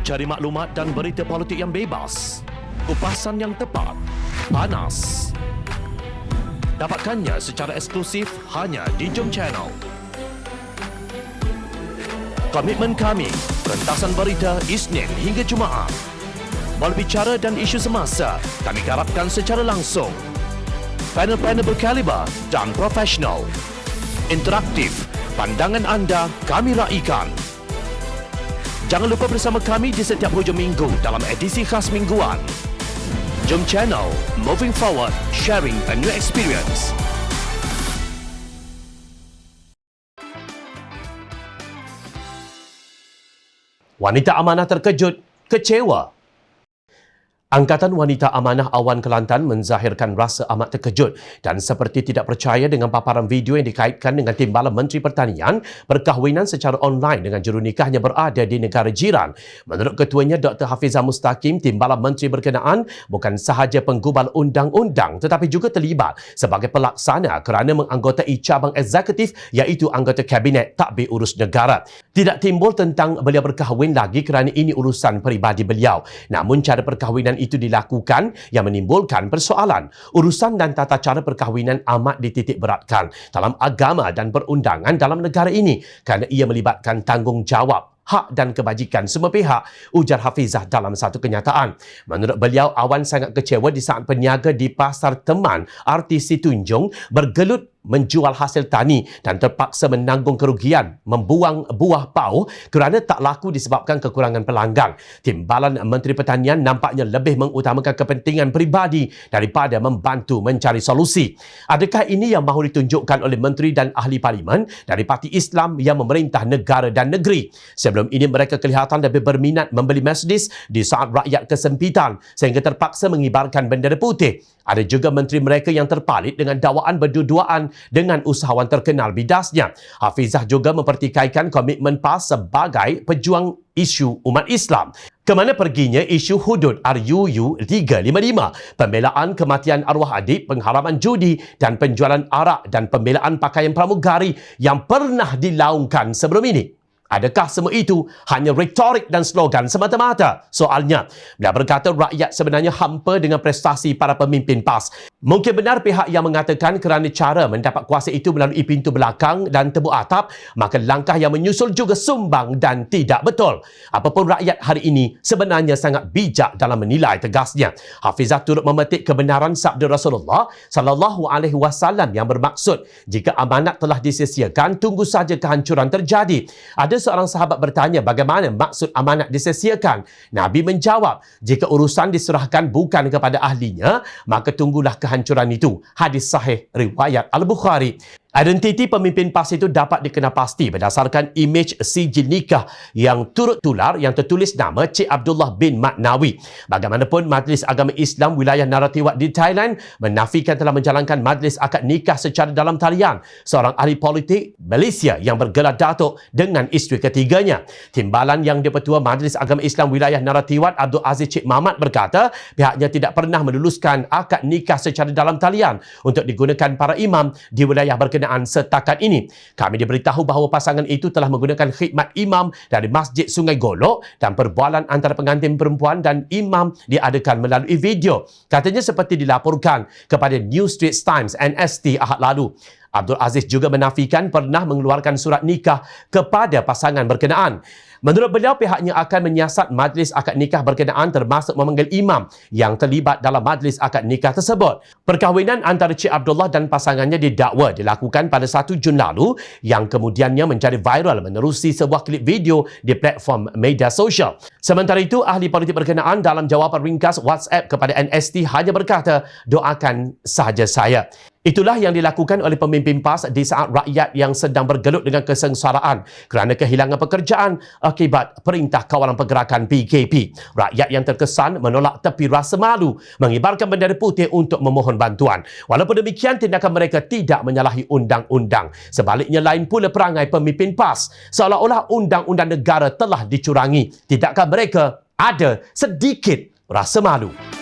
Cari maklumat dan berita politik yang bebas, kupasan yang tepat, panas. Dapatkannya secara eksklusif hanya di Jom Channel. Komitmen kami, rentasan berita Isnin hingga Jumaat. Berbicara dan isu semasa, kami garapkan secara langsung. Panel-panel berkaliber dan profesional. Interaktif, pandangan anda kami raikan. Jangan lupa bersama kami di setiap hujung minggu dalam edisi khas mingguan. Jom Channel, moving forward, sharing a new experience. Wanita amanah terkejut, kecewa. Angkatan Wanita Amanah Awan Kelantan menzahirkan rasa amat terkejut dan seperti tidak percaya dengan paparan video yang dikaitkan dengan Timbalan Menteri Pertanian perkahwinan secara online dengan jurunikahnya berada di negara jiran. Menurut ketuanya Dr. Hafizah Mustaqim, Timbalan Menteri berkenaan bukan sahaja penggubal undang-undang tetapi juga terlibat sebagai pelaksana kerana menganggotai cabang eksekutif iaitu anggota Kabinet Tadbir Urus Negara. Tidak timbul tentang beliau berkahwin lagi kerana ini urusan peribadi beliau. Namun cara perkahwinan itu dilakukan yang menimbulkan persoalan. Urusan dan tata cara perkahwinan amat dititik beratkan dalam agama dan perundangan dalam negara ini kerana ia melibatkan tanggungjawab, hak dan kebajikan semua pihak, ujar Hafizah dalam satu kenyataan. Menurut beliau, Awan sangat kecewa di saat peniaga di Pasar Teman RTC Tunjung bergelut menjual hasil tani dan terpaksa menanggung kerugian membuang buah pau kerana tak laku disebabkan kekurangan pelanggan. Timbalan Menteri Pertanian nampaknya lebih mengutamakan kepentingan peribadi daripada membantu mencari solusi. Adakah ini yang mahu ditunjukkan oleh Menteri dan Ahli Parlimen dari Parti Islam yang memerintah negara dan negeri? Sebelum ini mereka kelihatan lebih berminat membeli Mercedes di saat rakyat kesempitan sehingga terpaksa mengibarkan bendera putih. Ada juga menteri mereka yang terpalit dengan dakwaan berdua-duaan dengan usahawan terkenal bidasnya. Hafizah juga mempertikaikan komitmen PAS sebagai pejuang isu umat Islam. Kemana perginya isu hudud RUU 355, pembelaan kematian arwah adik, pengharaman judi dan penjualan arak dan pembelaan pakaian pramugari yang pernah dilaungkan sebelum ini? Adakah semua itu hanya retorik dan slogan semata-mata? Soalnya, beliau berkata rakyat sebenarnya hampa dengan prestasi para pemimpin PAS. Mungkin benar pihak yang mengatakan kerana cara mendapat kuasa itu melalui pintu belakang dan tebuk atap, maka langkah yang menyusul juga sumbang dan tidak betul. Apapun rakyat hari ini sebenarnya sangat bijak dalam menilai, tegasnya. Hafizah turut memetik kebenaran sabda Rasulullah SAW yang bermaksud, jika amanat telah disia-siakan, tunggu saja kehancuran terjadi. Ada seorang sahabat bertanya bagaimana maksud amanat disia-siakan. Nabi menjawab, jika urusan diserahkan bukan kepada ahlinya, maka tunggulah kehancuran itu. Hadis sahih riwayat Al-Bukhari. Identiti pemimpin PAS itu dapat dikenal pasti berdasarkan imej sijil nikah yang turut tular yang tertulis nama Cik Abdullah bin Maknawi. Bagaimanapun, Majlis Agama Islam Wilayah Narathiwat di Thailand menafikan telah menjalankan majlis akad nikah secara dalam talian seorang ahli politik Malaysia yang bergelar Datuk dengan isteri ketiganya. Timbalan yang di-Pertua Majlis Agama Islam Wilayah Narathiwat Abdul Aziz Cik Mamat berkata pihaknya tidak pernah meluluskan akad nikah secara dalam talian untuk digunakan para imam di wilayah berkenaan setakat ini. Kami diberitahu bahawa pasangan itu telah menggunakan khidmat imam dari Masjid Sungai Golok dan perbualan antara pengantin perempuan dan imam diadakan melalui video. Katanya seperti dilaporkan kepada New Straits Times NST Ahad lalu. Abdul Aziz juga menafikan pernah mengeluarkan surat nikah kepada pasangan berkenaan. Menurut beliau, pihaknya akan menyiasat majlis akad nikah berkenaan termasuk memanggil imam yang terlibat dalam majlis akad nikah tersebut. Perkahwinan antara Cik Abdullah dan pasangannya didakwa dilakukan pada 1 Jun lalu yang kemudiannya menjadi viral menerusi sebuah klip video di platform media sosial. Sementara itu, ahli politik berkenaan dalam jawapan ringkas WhatsApp kepada NST hanya berkata, doakan sahaja saya. Itulah yang dilakukan oleh pemimpin PAS di saat rakyat yang sedang bergelut dengan kesengsaraan kerana kehilangan pekerjaan akibat perintah kawalan pergerakan PKP. Rakyat yang terkesan menolak tepi rasa malu mengibarkan bendera putih untuk memohon bantuan. Walaupun demikian, tindakan mereka tidak menyalahi undang-undang. Sebaliknya, lain pula perangai pemimpin PAS. Seolah-olah undang-undang negara telah dicurangi. Tidakkah mereka ada sedikit rasa malu?